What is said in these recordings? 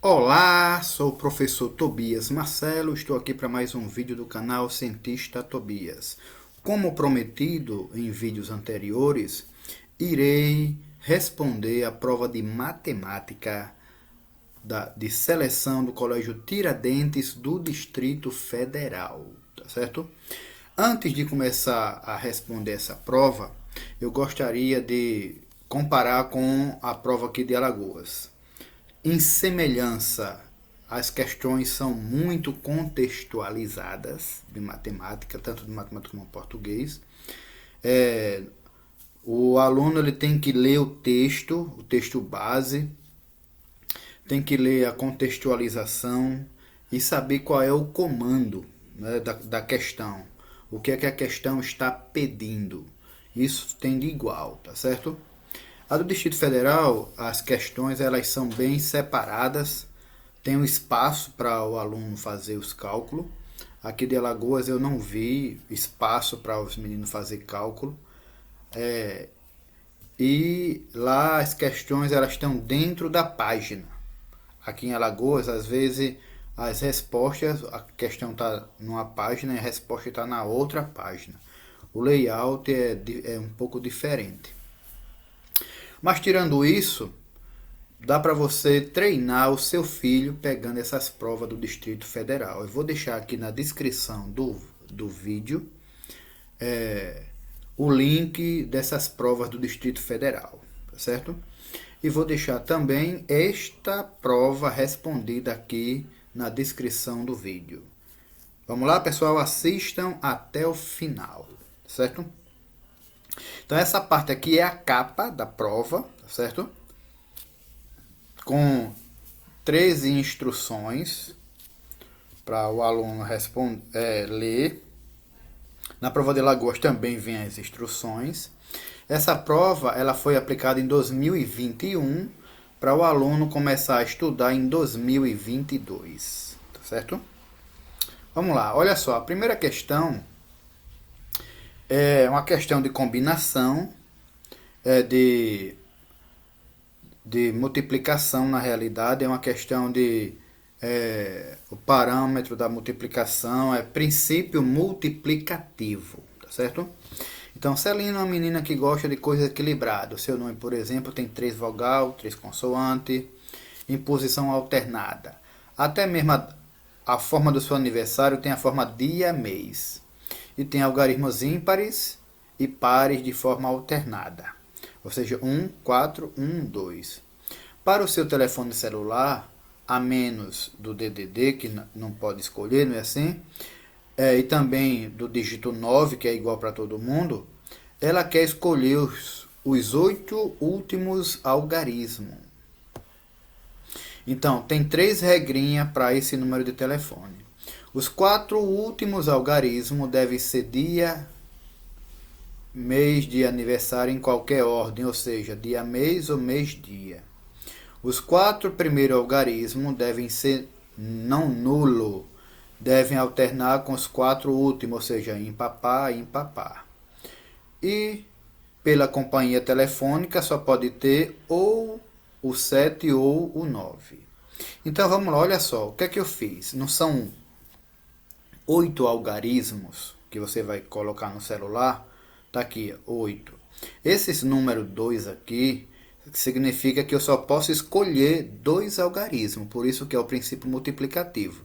Olá, sou o professor Tobias Marcelo, estou aqui para mais um vídeo do canal Cientista Tobias. Como prometido em vídeos anteriores, irei responder a prova de matemática de seleção do Colégio Tiradentes do Distrito Federal, tá certo? Antes de começar a responder essa prova, eu gostaria de comparar com a prova aqui de Alagoas. Em semelhança, as questões são muito contextualizadas de matemática, tanto de matemática como português. O aluno ele tem que ler o texto base, tem que ler a contextualização e saber qual é o comando, né, da questão. O que é que a questão está pedindo. Isso tem de igual, tá certo? A do Distrito Federal, as questões elas são bem separadas, tem um espaço para o aluno fazer os cálculos. Aqui de Alagoas eu não vi espaço para os meninos fazer cálculo. E lá as questões elas estão dentro da página. Aqui em Alagoas, às vezes, as respostas, a questão está numa página e a resposta está na outra página. O layout é um pouco diferente. Mas tirando isso, dá para você treinar o seu filho pegando essas provas do Distrito Federal. Eu vou deixar aqui na descrição do vídeo o link dessas provas do Distrito Federal, tá certo? E vou deixar também esta prova respondida aqui na descrição do vídeo. Vamos lá, pessoal? Assistam até o final, certo? Então essa parte aqui é a capa da prova, tá certo? Com 13 instruções para o aluno ler. Na prova de Alagoas também vem as instruções. Essa prova ela foi aplicada em 2021 para o aluno começar a estudar em 2022, tá certo? Vamos lá, olha só, a primeira questão é uma questão de combinação, de multiplicação na realidade, é uma questão de o parâmetro da multiplicação é princípio multiplicativo, tá certo? Então, Celina é uma menina que gosta de coisas equilibradas. O seu nome, por exemplo, tem 3 vogais, 3 consoantes, em posição alternada. Até mesmo a forma do seu aniversário tem a forma dia-mês. E tem algarismos ímpares e pares de forma alternada. Ou seja, 1, 4, 1, 2. Para o seu telefone celular, a menos do DDD, que não pode escolher, não é assim? E também do dígito 9, que é igual para todo mundo, ela quer escolher os 8 últimos algarismos. Então, tem 3 regrinhas para esse número de telefone. Os 4 últimos algarismos devem ser dia, mês de aniversário em qualquer ordem, ou seja, dia, mês ou mês, dia. Os 4 primeiros algarismos devem ser não nulo, devem alternar com os 4 últimos, ou seja, impapá, impapá. E pela companhia telefônica só pode ter ou o 7 ou o 9. Então vamos lá, olha só, o que é que eu fiz? Não são 8 algarismos que você vai colocar no celular? Tá aqui, 8. Esses número 2 aqui significa que eu só posso escolher 2 algarismos, por isso que é o princípio multiplicativo.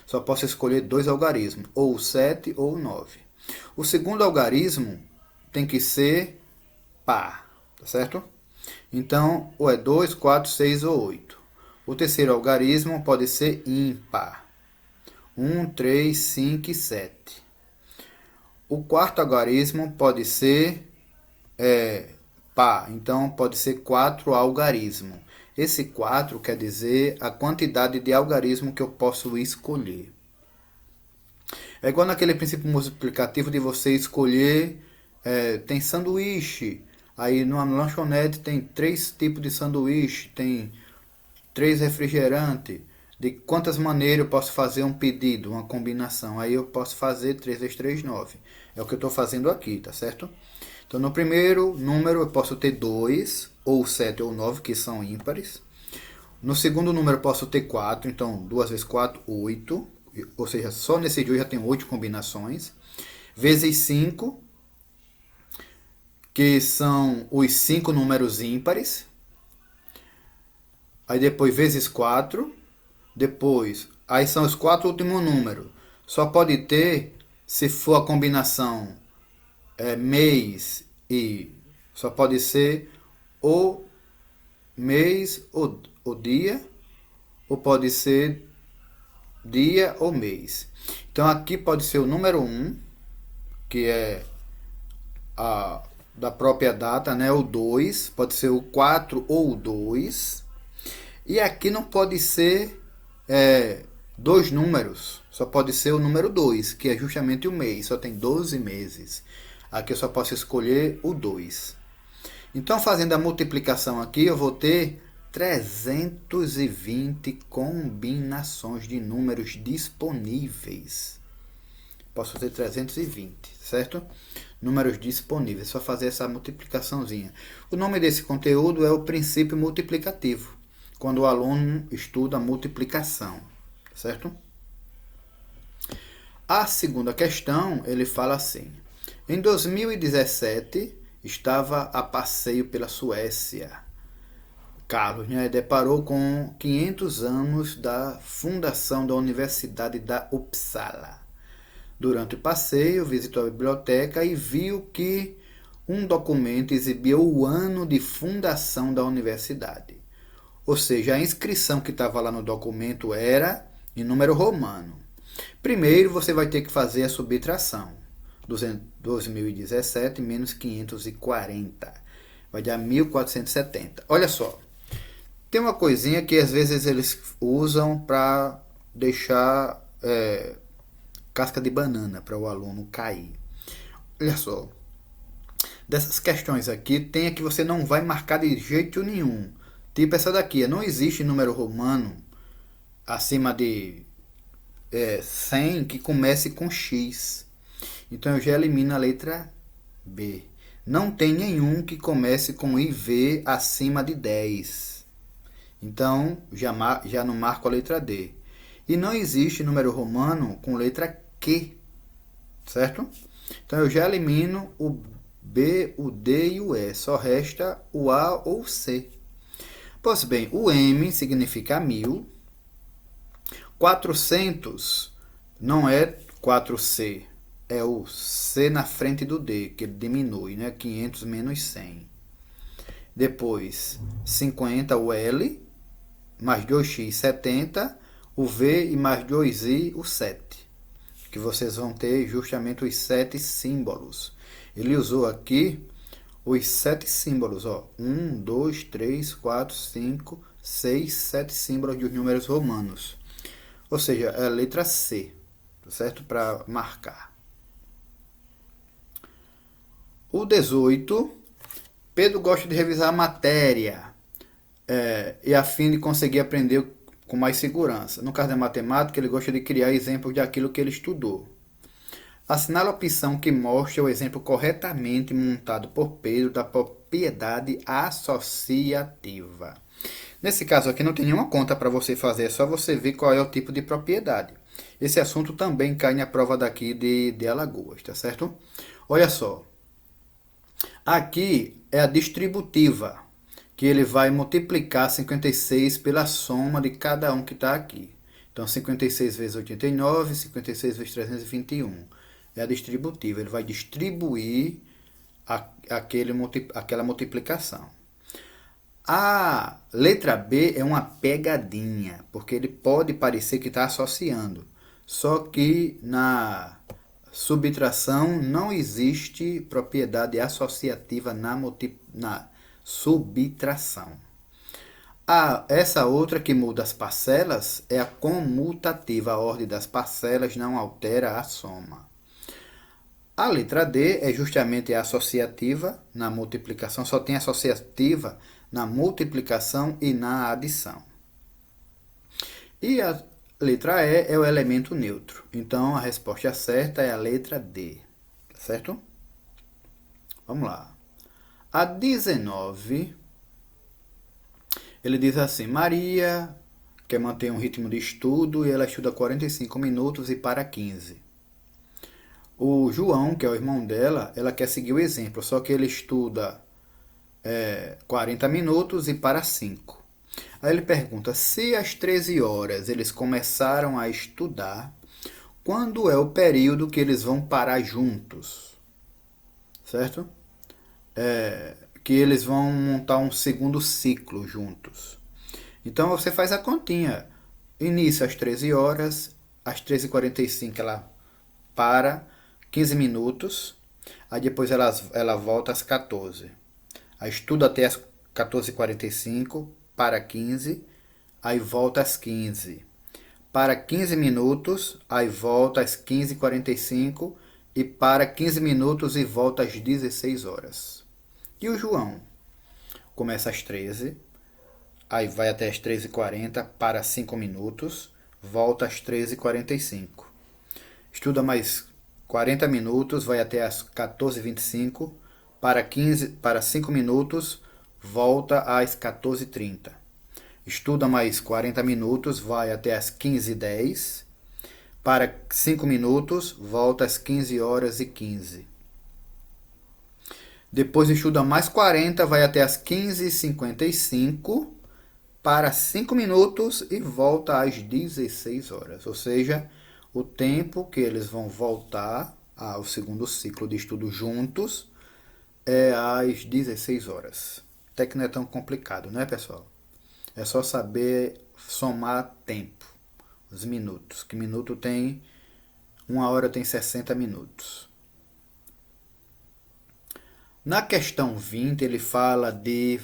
Só posso escolher 2 algarismos, ou o 7 ou o 9. O segundo algarismo tem que ser par, tá certo? Então, ou é 2, 4, 6 ou 8. O terceiro algarismo pode ser ímpar. 1, 3, 5 e 7. O quarto algarismo pode ser par, então pode ser 4 algarismos. Esse 4 quer dizer a quantidade de algarismo que eu posso escolher. É igual naquele princípio multiplicativo de você escolher, tem sanduíche, aí numa lanchonete tem 3 tipos de sanduíche, tem 3 refrigerantes. De quantas maneiras eu posso fazer um pedido, uma combinação? Aí eu posso fazer 3 vezes 3, 9. É o que eu estou fazendo aqui, tá certo? Então, no primeiro número eu posso ter 2, ou 7 ou 9, que são ímpares. No segundo número eu posso ter 4, então 2 vezes 4, 8. Ou seja, só nesse dia eu já tenho 8 combinações. Vezes 5, que são os 5 números ímpares. Aí depois vezes 4. Depois, aí são os 4 últimos números. Só pode ter se for a combinação mês e só pode ser o mês ou o dia, ou pode ser dia ou mês. Então aqui pode ser o número 1, que é a da própria data, né? O 2, pode ser o 4 ou o 2. E aqui não pode ser dois números, só pode ser o número 2, que é justamente o mês, só tem 12 meses. Aqui eu só posso escolher o 2. Então, fazendo a multiplicação aqui, eu vou ter 320 combinações de números disponíveis. Posso ter 320, certo? Números disponíveis, só fazer essa multiplicaçãozinha. O nome desse conteúdo é o princípio multiplicativo, quando o aluno estuda multiplicação, certo? A segunda questão, ele fala assim: em 2017, estava a passeio pela Suécia. Carlos, né, deparou com 500 anos da fundação da Universidade da Uppsala. Durante o passeio, visitou a biblioteca e viu que um documento exibia o ano de fundação da universidade. Ou seja, a inscrição que estava lá no documento era em número romano. Primeiro, você vai ter que fazer a subtração. 2017 menos 540. Vai dar 1470. Olha só. Tem uma coisinha que às vezes eles usam para deixar casca de banana para o aluno cair. Olha só. Dessas questões aqui, tem a que você não vai marcar de jeito nenhum. Tipo essa daqui. Não existe número romano acima de 100 que comece com X. Então eu já elimino a letra B. Não tem nenhum que comece com IV acima de 10. Então já não marco a letra D. E não existe número romano com letra Q. Certo? Então eu já elimino o B, o D e o E. Só resta o A ou o C. Pois bem, o M significa 1000. 400 não é 4C. É o C na frente do D, que ele diminui, né? 500 menos 100. Depois, 50, o L, mais 2x, 70. O V e mais 2i, o 7. Que vocês vão ter justamente os 7 símbolos. Ele usou aqui os 7 símbolos. 1, 2, 3, 4, 5, 6, 7 símbolos dos números romanos. Ou seja, é a letra C, certo? Para marcar. O 18, Pedro gosta de revisar a matéria e a fim de conseguir aprender com mais segurança. No caso da matemática, ele gosta de criar exemplos daquilo que ele estudou. Assinale a opção que mostra o exemplo corretamente montado por Pedro da propriedade associativa. Nesse caso aqui não tem nenhuma conta para você fazer, é só você ver qual é o tipo de propriedade. Esse assunto também cai na prova daqui de Alagoas, tá certo? Olha só. Aqui é a distributiva, que ele vai multiplicar 56 pela soma de cada um que está aqui. Então, 56 vezes 89, 56 vezes 321. É a distributiva, ele vai distribuir aquela multiplicação. A letra B é uma pegadinha, porque ele pode parecer que está associando. Só que na subtração não existe propriedade associativa na subtração. Essa outra que muda as parcelas é a comutativa. A ordem das parcelas não altera a soma. A letra D é justamente a associativa na multiplicação, só tem associativa na multiplicação e na adição. E a letra E é o elemento neutro. Então a resposta certa é a letra D. Certo? Vamos lá. A 19, Ele diz assim: Maria quer manter um ritmo de estudo e ela estuda 45 minutos e para 15. O João, que é o irmão dela, ela quer seguir o exemplo, só que ele estuda 40 minutos e para 5. Aí ele pergunta: se às 13 horas eles começaram a estudar, quando é o período que eles vão parar juntos? Certo? Que eles vão montar um segundo ciclo juntos. Então você faz a continha. Início às 13 horas, às 13h45 ela para 15 minutos, aí depois ela volta às 14. Aí estuda até às 14h45, para 15, aí volta às 15. Para 15 minutos, aí volta às 15h45 e para 15 minutos e volta às 16 horas. E o João? Começa às 13, aí vai até às 13h40, para 5 minutos, volta às 13h45. Estuda mais 40 minutos, vai até às 14h25, para 5 minutos, volta às 14h30. Estuda mais 40 minutos, vai até às 15h10, para 5 minutos, volta às 15h15. Depois estuda mais 40, vai até às 15h55, para 5 minutos e volta às 16 horas. Ou seja, o tempo que eles vão voltar ao segundo ciclo de estudo juntos é às 16 horas. Até que não é tão complicado, né, pessoal? É só saber somar tempo, os minutos. Que minuto tem? 1 hora tem 60 minutos. Na questão 20, ele fala de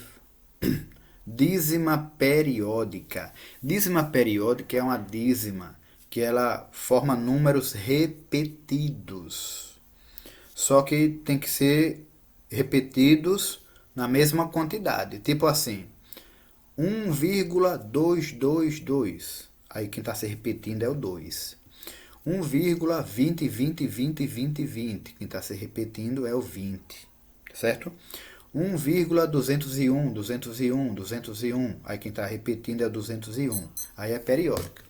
dízima periódica. Dízima periódica é uma dízima que ela forma números repetidos. Só que tem que ser repetidos na mesma quantidade. Tipo assim, 1,222. Aí quem está se repetindo é o 2. 1,20, 20, 20, 20, 20. Quem está se repetindo é o 20. Certo? 1,201, 201, 201. Aí quem está repetindo é o 201. Aí é periódica.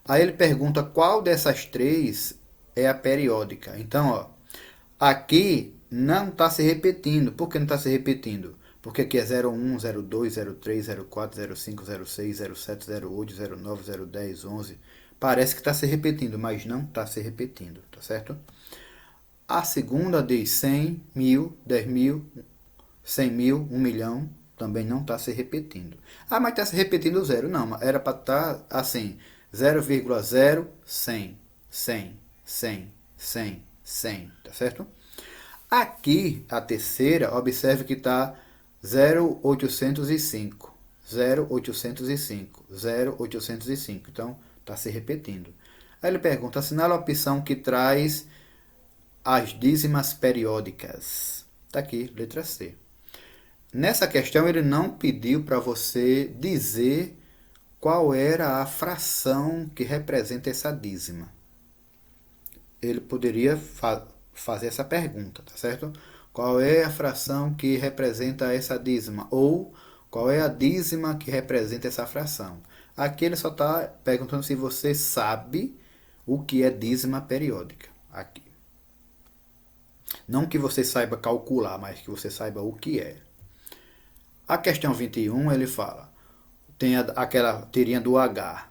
Aí ele pergunta qual dessas três é a periódica. Então, ó, aqui não está se repetindo. Por que não está se repetindo? Porque aqui é 01, 02, 03, 04, 05, 06, 07, 08, 09, 010, 11. Parece que está se repetindo, mas não está se repetindo, tá certo? A segunda diz 100, 1000, 10 mil, 100 mil, 1 milhão, também não está se repetindo. Ah, mas está se repetindo o zero. Não, era para estar assim, 0,0, 100, 100, 100, 100, 100, tá certo? Aqui, a terceira, observe que está 0,805, 0,805, 0,805. Então, está se repetindo. Aí ele pergunta, assinala a opção que traz as dízimas periódicas. Está aqui, letra C. Nessa questão, ele não pediu para você dizer qual era a fração que representa essa dízima. Ele poderia fazer essa pergunta, tá certo? Qual é a fração que representa essa dízima? Ou qual é a dízima que representa essa fração? Aqui ele só está perguntando se você sabe o que é dízima periódica. Aqui. Não que você saiba calcular, mas que você saiba o que é. A questão 21, ele fala, tem aquela tirinha do H.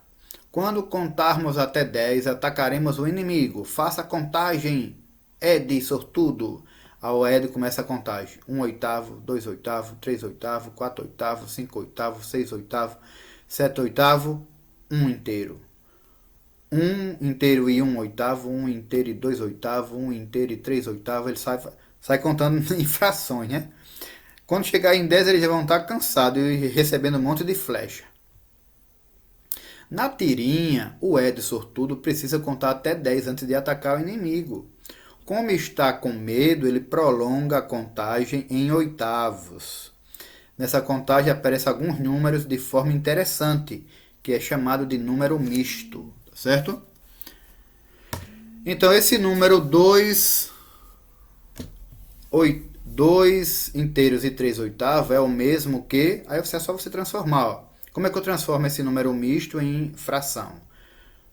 Quando contarmos até 10, atacaremos o inimigo. Faça a contagem, Ed, sortudo. O Ed começa a contagem. 1 oitavo, 2 oitavo, 3 oitavo, 4 oitavo, 5 oitavo, 6 oitavo, 7 oitavo, 1 inteiro. 1 inteiro e 1 oitavo, 1 inteiro e 2 oitavo, 1 inteiro e 3 oitavo. Ele sai contando em frações, né? Quando chegar em 10, eles já vão estar cansados e recebendo um monte de flecha. Na tirinha, o Ed sortudo precisa contar até 10 antes de atacar o inimigo. Como está com medo, ele prolonga a contagem em oitavos. Nessa contagem aparecem alguns números de forma interessante, que é chamado de número misto, tá certo? Então esse número 2 inteiros e 3 oitavos é o mesmo que, aí é só você transformar, ó. Como é que eu transformo esse número misto em fração?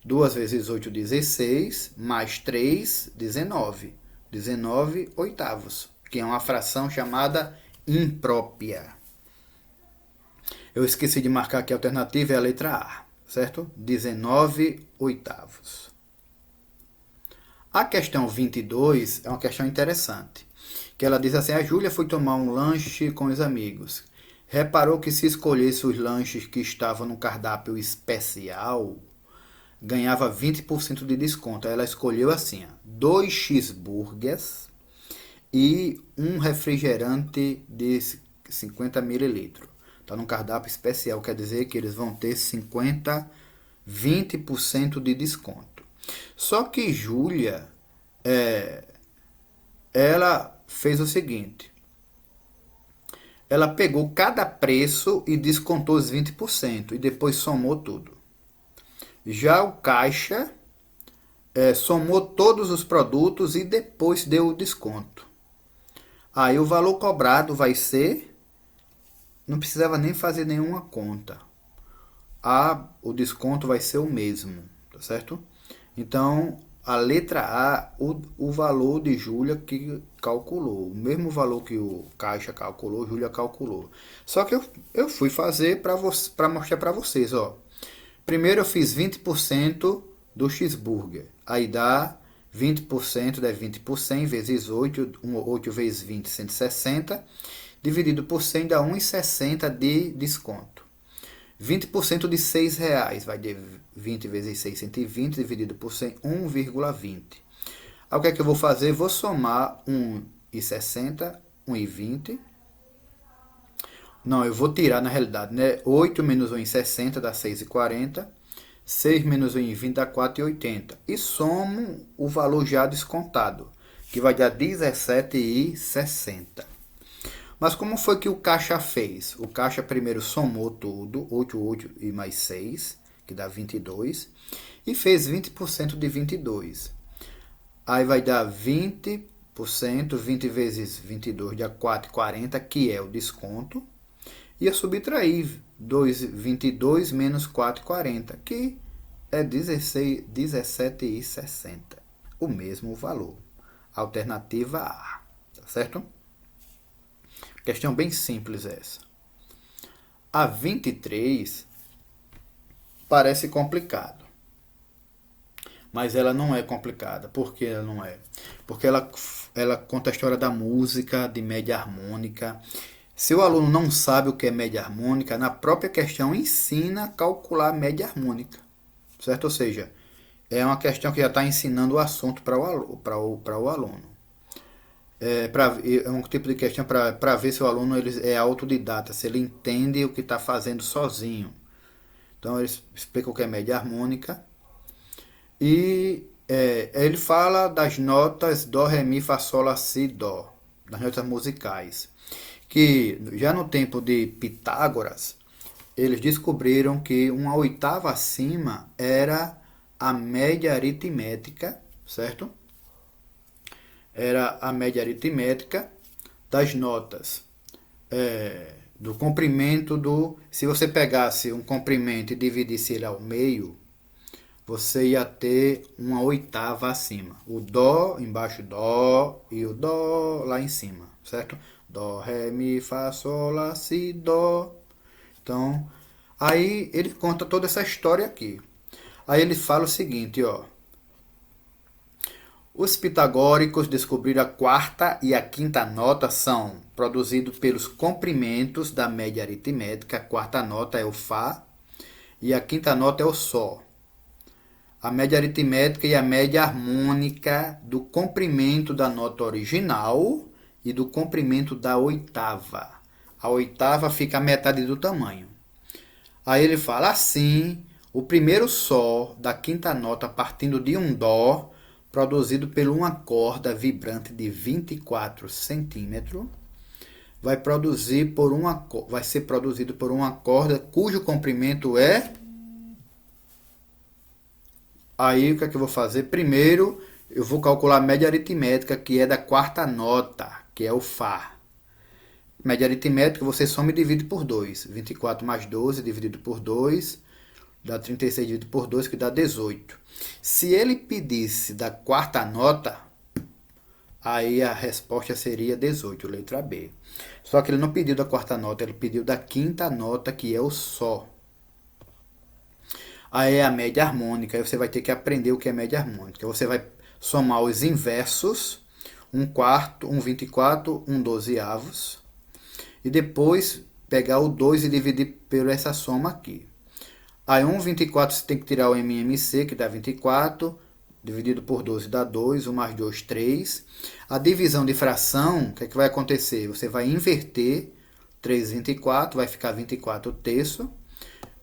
2 vezes 8, 16, mais 3, 19. 19 oitavos, que é uma fração chamada imprópria. Eu esqueci de marcar aqui a alternativa, é a letra A, certo? 19 oitavos. A questão 22 é uma questão interessante, que ela diz assim: a Júlia foi tomar um lanche com os amigos. Reparou que se escolhesse os lanches que estavam no cardápio especial, ganhava 20% de desconto. Ela escolheu assim, 2 cheeseburgers e um refrigerante de 50 mililitros. Está no cardápio especial, quer dizer que eles vão ter 20% de desconto. Só que Júlia, ela fez o seguinte: ela pegou cada preço e descontou os 20% e depois somou tudo. Já o caixa somou todos os produtos e depois deu o desconto. Aí o valor cobrado vai ser, não precisava nem fazer nenhuma conta. O desconto vai ser o mesmo, tá certo? Então, a letra A, o valor de Júlia que calculou. O mesmo valor que o caixa calculou, Júlia calculou. Só que eu fui fazer para mostrar para vocês, ó. Primeiro eu fiz 20% do cheeseburger. Aí dá 20%, dá 20 por 100 vezes 8. 8 vezes 20, 160. Dividido por 100 dá 1,60 de desconto. 20% de R$6 vai de 20 vezes 6, 120, dividido por 100, 1,20. Aí o que é que eu vou fazer? Vou somar 1,60, 1,20. Não, eu vou tirar na realidade, né? 8 menos 1,60 dá 6,40. 6 menos 1,20 dá 4,80. E somo o valor já descontado, que vai dar 17,60. Mas como foi que o caixa fez? O caixa primeiro somou tudo, 8, 8 e mais 6, que dá 22, e fez 20% de 22. Aí vai dar 20%, 20 vezes 22 dá 4,40, que é o desconto. E eu subtraí 22 menos 4,40, que é 17,60. O mesmo valor. Alternativa A, tá certo? Questão bem simples essa. A 23 parece complicado, mas ela não é complicada. Por que ela não é? Porque ela conta a história da música, de média harmônica. Se o aluno não sabe o que é média harmônica, na própria questão ensina a calcular a média harmônica, certo? Ou seja, é uma questão que já está ensinando o assunto para o aluno. É um tipo de questão para ver se o aluno é autodidata, se ele entende o que está fazendo sozinho. Então ele explica o que é média harmônica e ele fala das notas Dó, Ré, Mi, Fá, Sol, Lá, Si, Dó, das notas musicais. Que já no tempo de Pitágoras, eles descobriram que uma oitava acima era a média aritmética, certo? Era a média aritmética das notas do comprimento do... Se você pegasse um comprimento e dividisse ele ao meio, você ia ter uma oitava acima. O Dó, embaixo Dó, e o Dó lá em cima, certo? Dó, Ré, Mi, Fá, Sol, Lá, Si, Dó. Então, aí ele conta toda essa história aqui. Aí ele fala o seguinte, ó. Os pitagóricos descobriram a quarta e a quinta nota são produzidos pelos comprimentos da média aritmética. A quarta nota é o Fá e a quinta nota é o Sol. A média aritmética e a média harmônica do comprimento da nota original e do comprimento da oitava. A oitava fica a metade do tamanho. Aí ele fala assim, o primeiro Sol da quinta nota partindo de um Dó, produzido por uma corda vibrante de 24 centímetros, vai ser produzido por uma corda cujo comprimento é... Aí o que é que eu vou fazer? Primeiro eu vou calcular a média aritmética, que é da quarta nota, que é o Fá. Média aritmética, você soma e divide por 2. 24 mais 12 dividido por 2 dá 36 dividido por 2, que dá 18. Se ele pedisse da quarta nota, aí a resposta seria 18, letra B. Só que ele não pediu da quarta nota, ele pediu da quinta nota, que é o Sol. Aí é a média harmônica, aí você vai ter que aprender o que é média harmônica. Você vai somar os inversos, 1/4, 1/24, 1/12, e depois pegar o 2 e dividir por essa soma aqui. Aí 1/24 você tem que tirar o MMC, que dá 24, dividido por 12 dá 2, 1 mais 2, 3. A divisão de fração, o que é que vai acontecer? Você vai inverter 3 vezes 24, vai ficar 24 terço.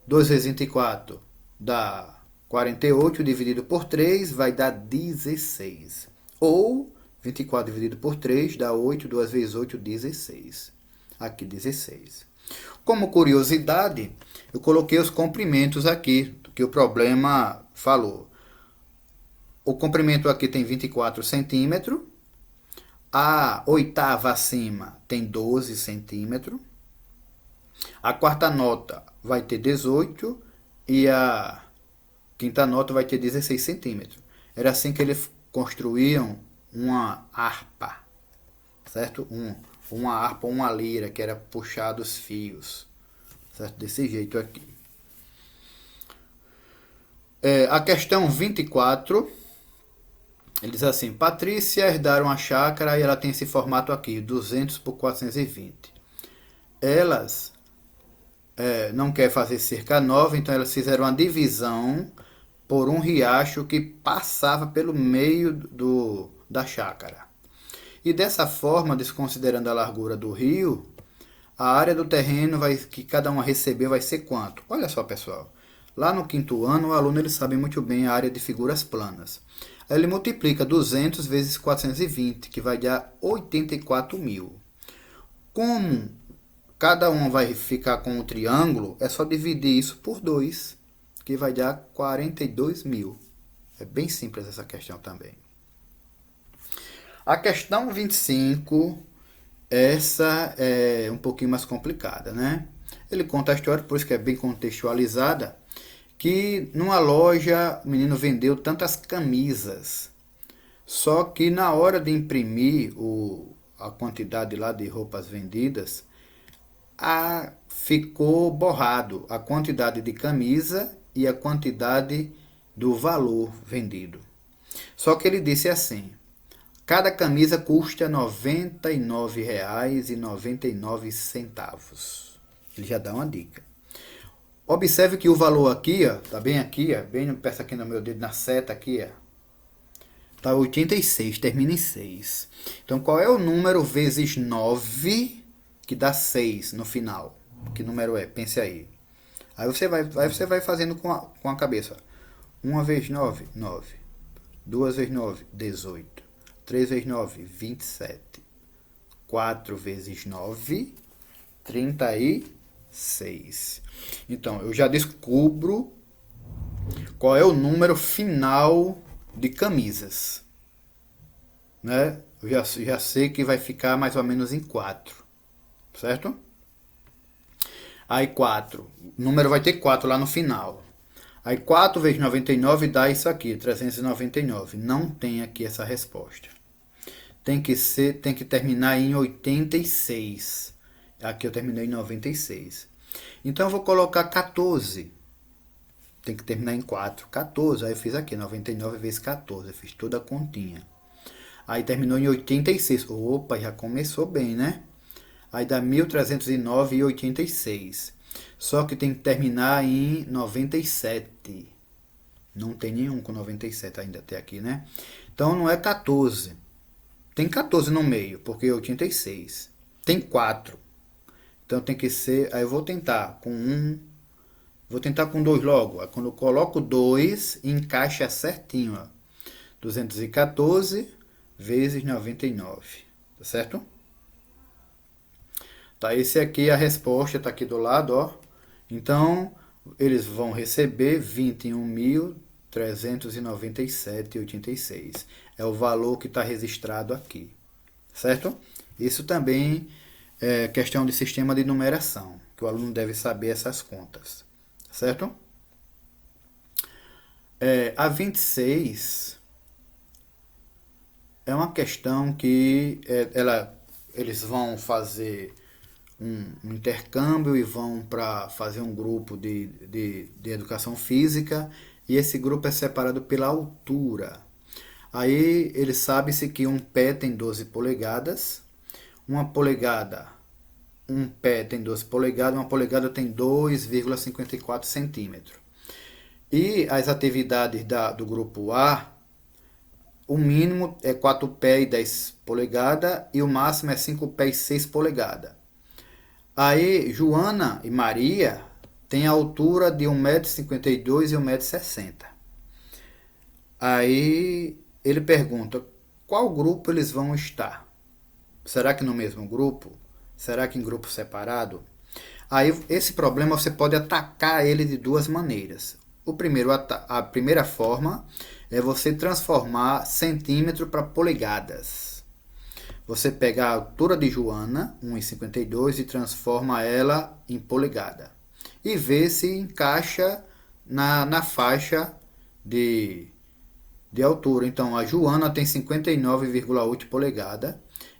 2 vezes 24 dá 48, dividido por 3 vai dar 16. Ou 24 dividido por 3 dá 8, 2 vezes 8, 16. Aqui 16. Como curiosidade, eu coloquei os comprimentos aqui, que o problema falou. O comprimento aqui tem 24 centímetros. A oitava acima tem 12 centímetros. A quarta nota vai ter 18 e a quinta nota vai ter 16 centímetros. Era assim que eles construíam uma harpa, certo? Uma harpa, uma lira, que era puxado os fios, certo? Desse jeito aqui. A questão 24, ele diz assim: Patrícia herdaram a chácara e ela tem esse formato aqui, 200 por 420. Elas não quer fazer cerca nova, então elas fizeram uma divisão por um riacho que passava pelo meio da chácara. E dessa forma, desconsiderando a largura do rio, a área do terreno que cada uma receber vai ser quanto? Olha só, pessoal. Lá no quinto ano, o aluno ele sabe muito bem a área de figuras planas. Aí ele multiplica 200 vezes 420, que vai dar 84 mil. Como cada um vai ficar com um triângulo, é só dividir isso por 2, que vai dar 42 mil. É bem simples essa questão também. A questão 25, essa é um pouquinho mais complicada, né? Ele conta a história, por isso que é bem contextualizada, que numa loja o menino vendeu tantas camisas, só que na hora de imprimir a quantidade lá de roupas vendidas, ficou borrado a quantidade de camisa e a quantidade do valor vendido. Só que ele disse assim: cada camisa custa R$ 99,99. Ele já dá uma dica. Observe que o valor aqui, ó, tá bem aqui, ó, bem perto aqui no meu dedo, na seta aqui, ó, tá 86, termina em 6. Então, qual é o número vezes 9 que dá 6 no final? Que número é? Pense aí. Aí você vai fazendo com a cabeça. 1 vezes 9, 9. 2 vezes 9, 18. 3 vezes 9, 27. 4 vezes 9, 36. Então, eu já descubro qual é o número final de camisas. Né? Eu já sei que vai ficar mais ou menos em 4. Certo? Aí 4. O número vai ter 4 lá no final. Aí 4 vezes 99 dá isso aqui, 399. Não tem aqui essa resposta. Tem que terminar em 86. Aqui eu terminei em 96. Então eu vou colocar 14. Tem que terminar em 4. 14. Aí eu fiz aqui 99 vezes 14. Eu fiz toda a continha. Aí terminou em 86. Opa, já começou bem, né? Aí dá 1.309,86. Só que tem que terminar em 97. Não tem nenhum com 97 ainda até aqui, né? Então não é 14. Tem 14 no meio, porque é 86. Tem 4. Então tem que ser... Aí eu vou tentar com 1. Vou tentar com 2 logo. Aí quando eu coloco 2, encaixa certinho. Ó. 214 vezes 99. Tá certo? Tá, esse aqui é a resposta, tá aqui do lado, ó. Então, eles vão receber 21.397,86. É o valor que está registrado aqui, certo? Isso também é questão de sistema de numeração, que o aluno deve saber essas contas, certo? A 26 é uma questão que eles vão fazer um intercâmbio e vão para fazer um grupo de educação física, e esse grupo é separado pela altura. Aí ele sabe-se que um pé tem 12 polegadas, um pé tem 12 polegadas, uma polegada tem 2,54 centímetros. E as atividades do grupo A, o mínimo é 4 pés e 10 polegadas e o máximo é 5 pés e 6 polegadas. Aí Joana e Maria têm a altura de 1,52 m e 1,60 m. Aí ele pergunta qual grupo eles vão estar. Será que no mesmo grupo? Será que em grupo separado? Aí esse problema você pode atacar ele de duas maneiras. A primeira forma é você transformar centímetro para polegadas. Você pega a altura de Joana, 1,52, e transforma ela em polegada. E vê se encaixa na faixa de altura. Então, a Joana tem 59,8 polegadas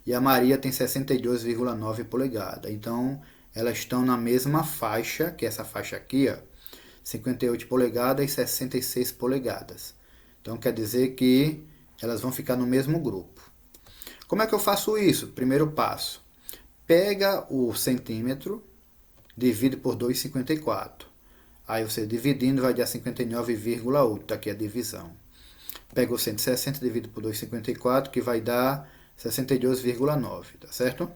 e a Maria tem 62,9 polegadas. Então, elas estão na mesma faixa, que é essa faixa aqui, ó, 58 polegadas e 66 polegadas. Então, quer dizer que elas vão ficar no mesmo grupo. Como é que eu faço isso? Primeiro passo. Pega o centímetro, divide por 2,54. Aí você dividindo vai dar 59,8. Está aqui a divisão. Pega o 160, divide por 2,54, que vai dar 62,9. Tá certo?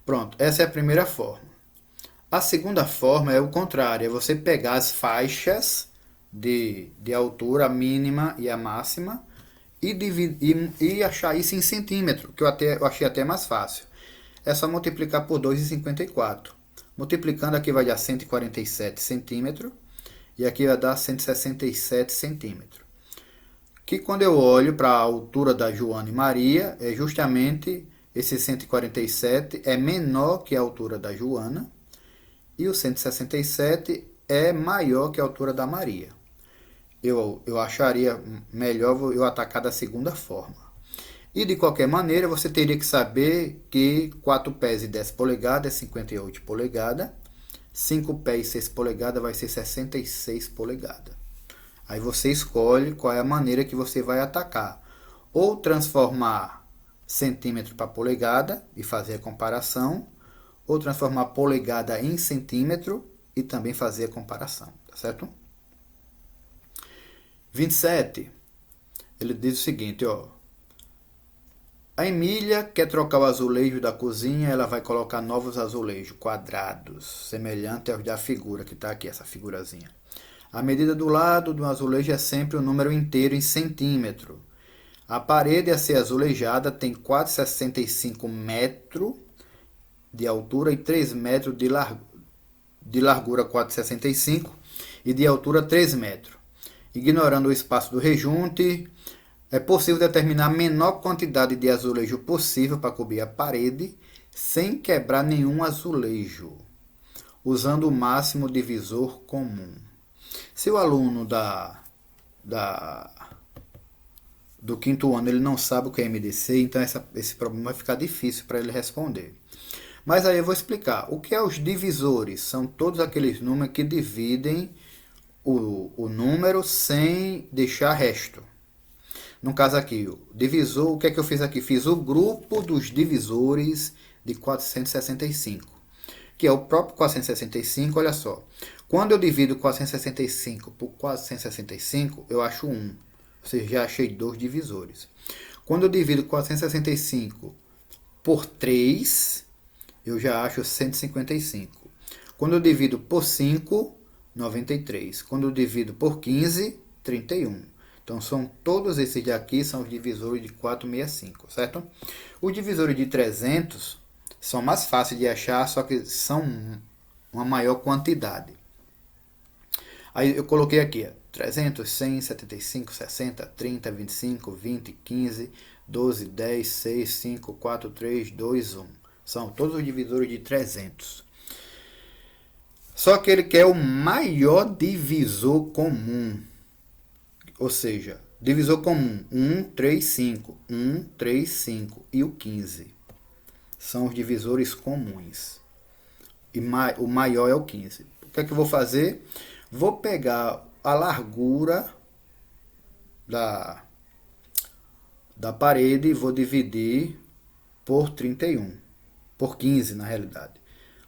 Pronto, essa é a primeira forma. A segunda forma é o contrário. É você pegar as faixas de altura, a mínima e a máxima, e achar isso em centímetro, que eu achei até mais fácil. É só multiplicar por 2,54. Multiplicando aqui vai dar 147 centímetros e aqui vai dar 167 centímetros. Que quando eu olho para a altura da Joana e Maria, é justamente esse 147 é menor que a altura da Joana e o 167 é maior que a altura da Maria. Eu acharia melhor eu atacar da segunda forma. E de qualquer maneira, você teria que saber que 4 pés e 10 polegadas é 58 polegadas, 5 pés e 6 polegadas vai ser 66 polegadas. Aí você escolhe qual é a maneira que você vai atacar. Ou transformar centímetro para polegada e fazer a comparação, ou transformar polegada em centímetro e também fazer a comparação, tá certo? 27, ele diz o seguinte, ó. A Emília quer trocar o azulejo da cozinha, ela vai colocar novos azulejos quadrados, semelhantes aos da figura que está aqui, essa figurazinha. A medida do lado do azulejo é sempre o número inteiro em centímetro. A parede a ser azulejada tem 4,65 metros de altura e 3 metros de largura 4,65 e de altura 3 metros. Ignorando o espaço do rejunte, é possível determinar a menor quantidade de azulejo possível para cobrir a parede, sem quebrar nenhum azulejo, usando o máximo divisor comum. Se o aluno do quinto ano ele não sabe o que é MDC, então esse problema vai ficar difícil para ele responder. Mas aí eu vou explicar. O que é os divisores? São todos aqueles números que dividem o número sem deixar resto. No caso aqui, o divisor, o que é que eu fiz aqui? Fiz o grupo dos divisores de 465, que é o próprio 465, olha só. Quando eu divido 465 por 465, eu acho 1. Ou seja, já achei 2 divisores. Quando eu divido 465 por 3, eu já acho 155. Quando eu divido por 5, 93. Quando eu divido por 15, 31. Então, são todos esses daqui são os divisores de 465, certo? Os divisores de 300 são mais fáceis de achar, só que são uma maior quantidade. Aí eu coloquei aqui, ó, 300, 100, 75, 60, 30, 25, 20, 15, 12, 10, 6, 5, 4, 3, 2, 1. São todos os divisores de 300. Só que ele quer o maior divisor comum. Ou seja, divisor comum 1, 3, 5. 1, 3, 5 e o 15. São os divisores comuns. E o maior é o 15. O que é que eu vou fazer? Vou pegar a largura da parede e vou dividir por 31. Por 15, na realidade.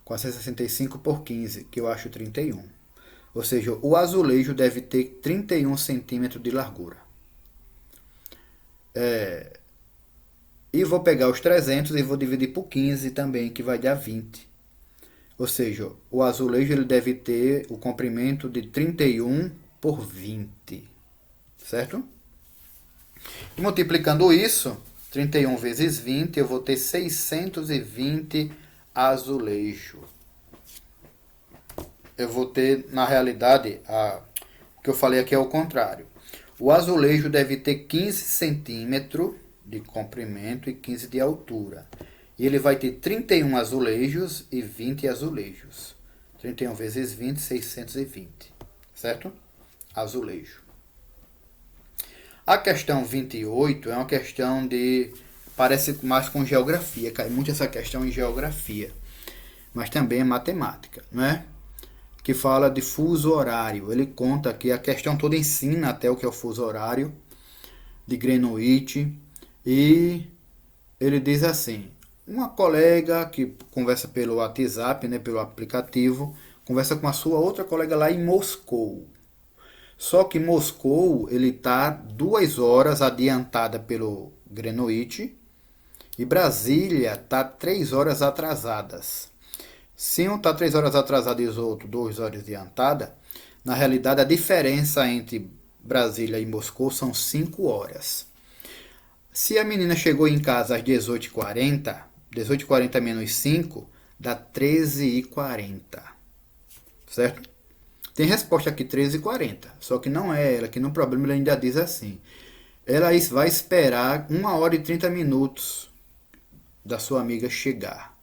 465 por 15, que eu acho 31. Ou seja, o azulejo deve ter 31 centímetros de largura. E vou pegar os 300 e vou dividir por 15 também, que vai dar 20. Ou seja, o azulejo ele deve ter o comprimento de 31 por 20. Certo? E multiplicando isso, 31 vezes 20, eu vou ter 620 azulejo. Eu vou ter, na realidade, o que eu falei aqui é o contrário. O azulejo deve ter 15 centímetros de comprimento e 15 de altura. E ele vai ter 31 azulejos e 20 azulejos. 31 vezes 20, 620. Certo? Azulejo. A questão 28 é uma questão de... Parece mais com geografia. Cai muito essa questão em geografia. Mas também é matemática, não é? Que fala de fuso horário. Ele conta que a questão toda ensina até o que é o fuso horário de Greenwich. E ele diz assim: uma colega que conversa pelo WhatsApp, né, pelo aplicativo, conversa com a sua outra colega lá em Moscou. Só que Moscou ele está 2 horas adiantada pelo Greenwich e Brasília está 3 horas atrasadas. Se um está 3 horas atrasado e os outros 2 horas adiantada, na realidade a diferença entre Brasília e Moscou são 5 horas. Se a menina chegou em casa às 18h40, 18h40 menos 5 dá 13h40. Certo? Tem resposta aqui 13h40. Só que não é ela, que no problema ele ainda diz assim. Ela vai esperar 1 hora e 30 minutos da sua amiga chegar.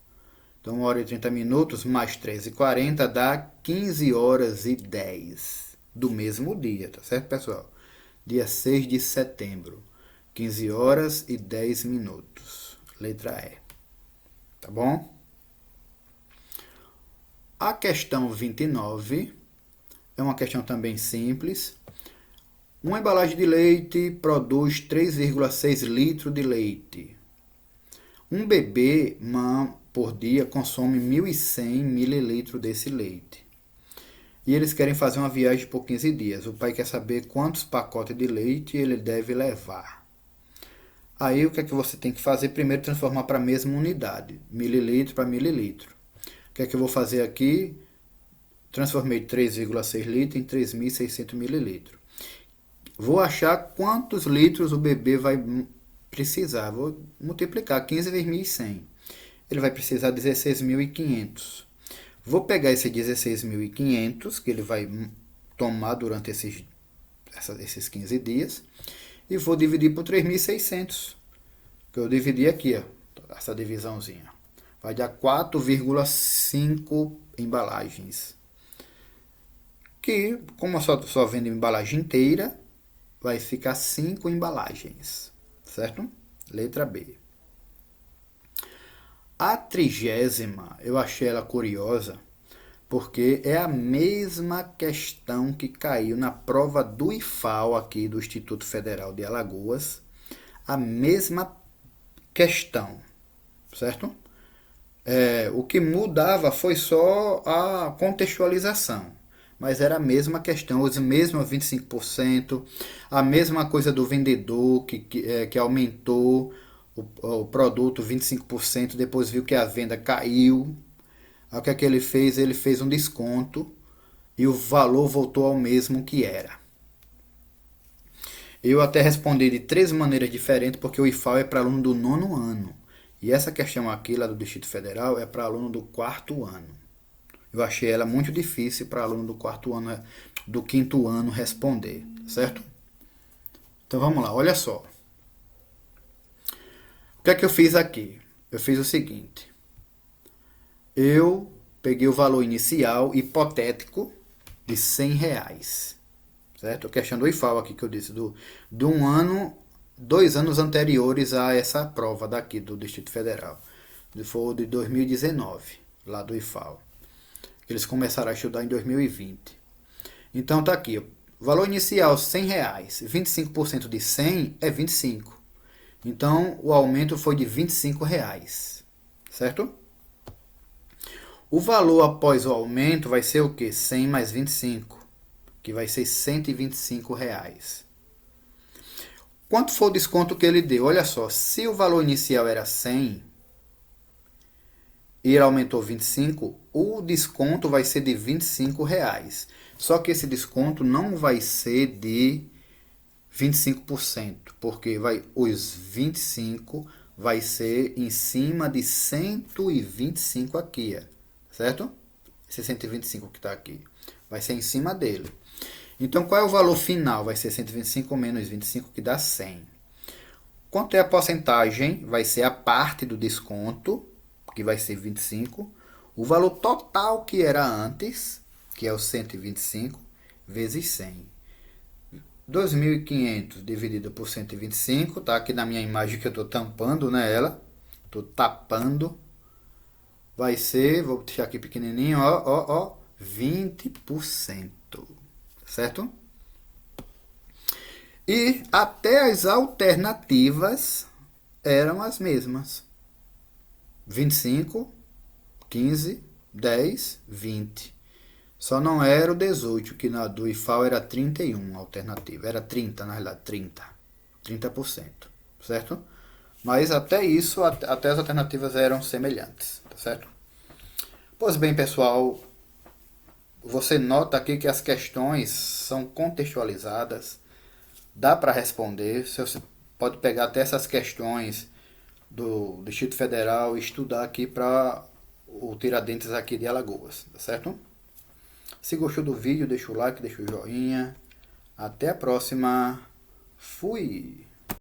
Então 1 hora e 30 minutos mais 13h40 dá 15 horas e 10 do mesmo dia, tá certo, pessoal? Dia 6 de setembro. 15 horas e 10 minutos. Letra E. Tá bom? A questão 29 é uma questão também simples. Uma embalagem de leite produz 3,6 litros de leite. Um bebê por dia consome 1.100 mililitros desse leite. E eles querem fazer uma viagem por 15 dias. O pai quer saber quantos pacotes de leite ele deve levar. Aí o que é que você tem que fazer? Primeiro transformar para a mesma unidade. Mililitro para mililitro. O que é que eu vou fazer aqui? Transformei 3,6 litros em 3.600 mililitros. Vou achar quantos litros o bebê vai precisar. Vou multiplicar 15 vezes 1.100. Ele vai precisar 16.500. Vou pegar esse 16.500 que ele vai tomar durante esses 15 dias e vou dividir por 3.600. Que eu dividi aqui, ó, essa divisãozinha. Vai dar 4,5 embalagens. Que, como eu só vendo embalagem inteira, vai ficar 5 embalagens. Certo? Letra B. A 30ª, eu achei ela curiosa, porque é a mesma questão que caiu na prova do IFAL aqui do Instituto Federal de Alagoas. A mesma questão, certo? O que mudava foi só a contextualização, mas era a mesma questão, os mesmos 25%, a mesma coisa do vendedor que aumentou o produto 25%, depois viu que a venda caiu. Aí o que é que ele fez? Ele fez um desconto e o valor voltou ao mesmo que era. Eu até respondi de 3 maneiras diferentes, porque o IFAL é para aluno do 9º ano. E essa questão aqui, lá do Distrito Federal, é para aluno do 4º ano. Eu achei ela muito difícil para aluno do 4º ano, do 5º ano responder, certo? Então vamos lá, olha só. O que é que eu fiz aqui? Eu fiz o seguinte. Eu peguei o valor inicial hipotético de R$ 100, certo? A questão do IFAO aqui que eu disse, de um ano, 2 anos anteriores a essa prova daqui do Distrito Federal. Foi de 2019, lá do IFAO. Eles começaram a estudar em 2020. Então tá aqui, ó. Valor inicial R$ 100, 25% de 100 é 25. Então o aumento foi de R$ 25, certo? O valor após o aumento vai ser o quê? 100 mais 25, que vai ser R$ 125. Quanto foi o desconto que ele deu? Olha só, se o valor inicial era 100 e ele aumentou 25, o desconto vai ser de R$ 25. Só que esse desconto não vai ser de 25%, porque os 25 vai ser em cima de 125 aqui, certo? Esse 125 que está aqui vai ser em cima dele. Então, qual é o valor final? Vai ser 125 menos 25, que dá 100. Quanto é a porcentagem? Vai ser a parte do desconto, que vai ser 25. O valor total que era antes, que é o 125, vezes 100. 2.500 dividido por 125, tá aqui na minha imagem que eu estou tampando, né, ela. Estou tapando. Vai ser, vou deixar aqui pequenininho, ó, 20%, certo? E até as alternativas eram as mesmas. 25, 15, 10, 20. Só não era o 18, que na do IFAO era 31 a alternativa. Era 30, na realidade, 30%, certo? Mas até isso, até as alternativas eram semelhantes, tá certo? Pois bem, pessoal, você nota aqui que as questões são contextualizadas, dá para responder, você pode pegar até essas questões do Distrito Federal e estudar aqui para o Tiradentes aqui de Alagoas, tá certo? Se gostou do vídeo, deixa o like, deixa o joinha. Até a próxima. Fui!